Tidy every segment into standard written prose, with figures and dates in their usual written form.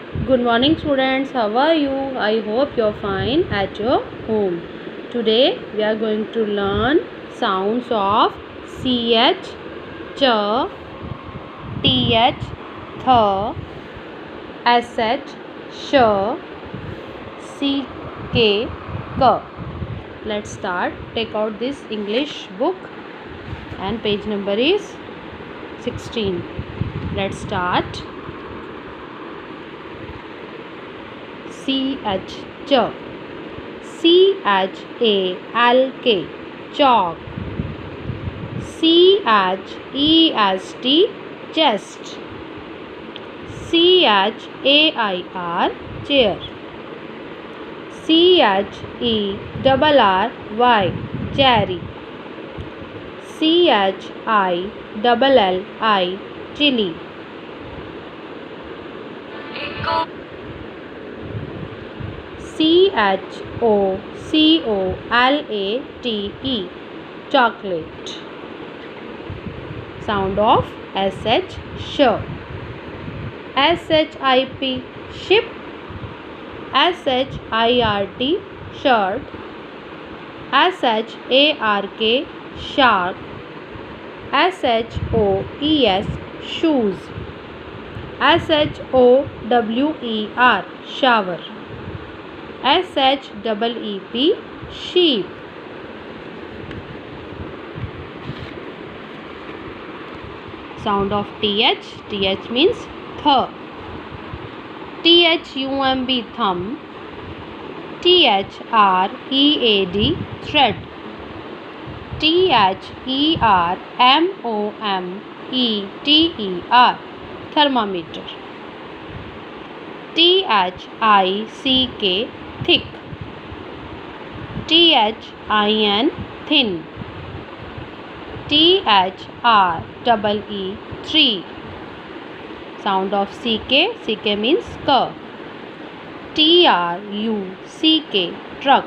Good morning students, how are you? I hope you're fine at your home. Today we are going to learn sounds of CH, ch, TH, th, SH, sh, CK, k. Let's start. Take out this English book and page number is 16. Let's start. CH, ch, CHALK, chalk, CHEST, chest, CHAIR, chair, CHERRY, cherry, CHILLI, chili, CHOCOLATE, chocolate. Sound of SH, sh, SHIP, ship, SHIRT, shirt, SHARK, shark, SHOES, shoes, SHOWER, shower, SHEEP, sheep. Sound of TH. TH means th. THUMB, thumb. THREAD, thread. THERMOMETER, thermometer. THICK, thick. THIN, thin. THREE, tree. Sound of CK. CK means k. TRUCK, truck.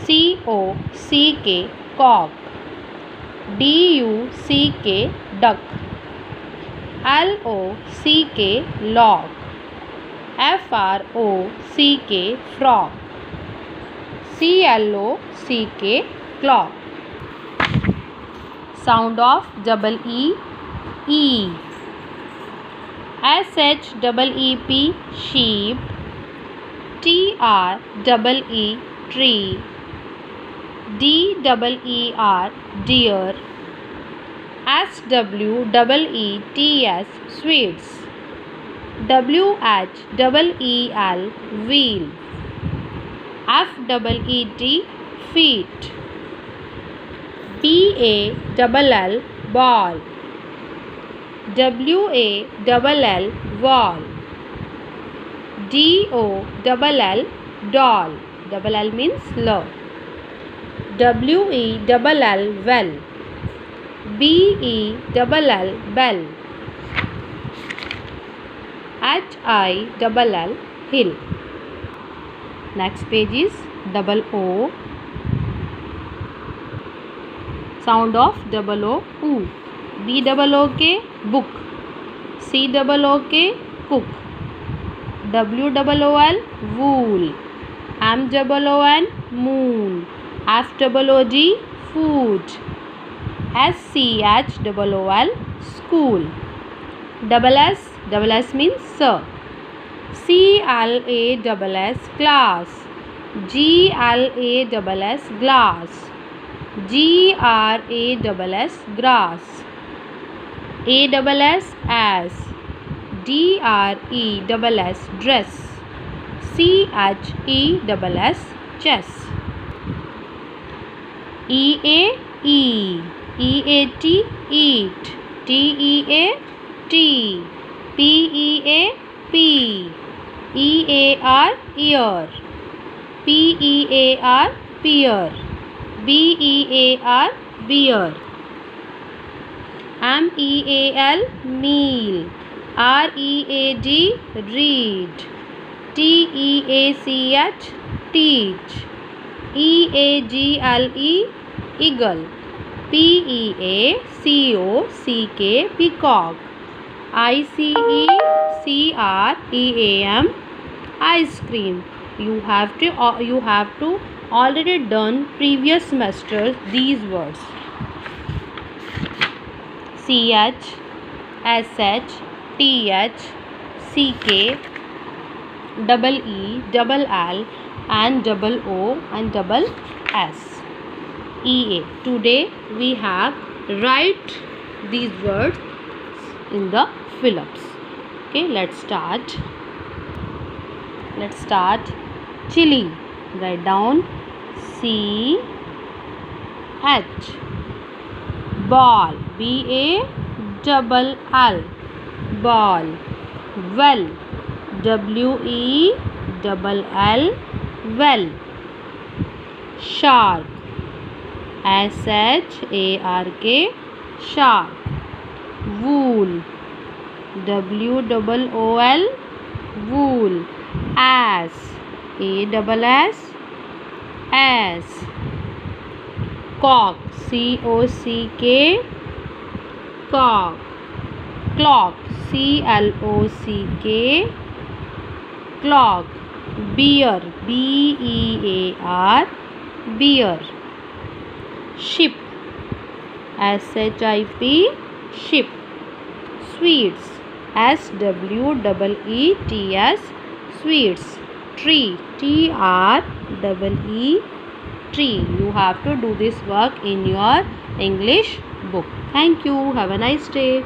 COCK, cock. DUCK, duck. LOCK, lock. FROCK, frog. CLOCK, clock. Sound of double E. E. SHEEP, sheep. TREE, tree. DEER, deer. SWEETS, sweets. WHEEL, wheel. FEET, feet. BALL, ball. WALL, wall. DOLL, doll. Double L means love. WELL, well. BELL, bell. HILL, hill. Next page is double O. Sound of double O, oo. BOOK, book. COOK, cook. WOOL, wool. MOON, moon. FOOD, food. SCHOOL, school. SS means sir. CLASS, class. GLASS, glass. GRASS, grass. ASS, DRESS, dress. CHESS, chess. EAT, eat. TEA, tea. PEAR, ear. PEAR, pear. BEAR, beer. MEAL, meal. READ, read. TEACH, teach. EAGLE, eagle. PEACOCK, peacock. ICECREAM, ice cream. You have to already done previous semester these words. CH, SH, TH, CK, double E, double L, and double O, and double S. EA. Today we have write these words in the fill-ups. Okay, let's start. Chili. Write down CH. Ball. BALL. Ball. Well. WELL. Well. Shark. SHARK. Shark. Wool. WOOL. Wool. Ass. Ass. Cock. COCK. Cock. Clock. CLOCK. Clock. Beer. BEAR. Beer. Ship. SHIP. Ship. Sweets. SWEETS. Sweets. Tree. TREE. Tree. You have to do this work in your English book. Thank you. Have a nice day.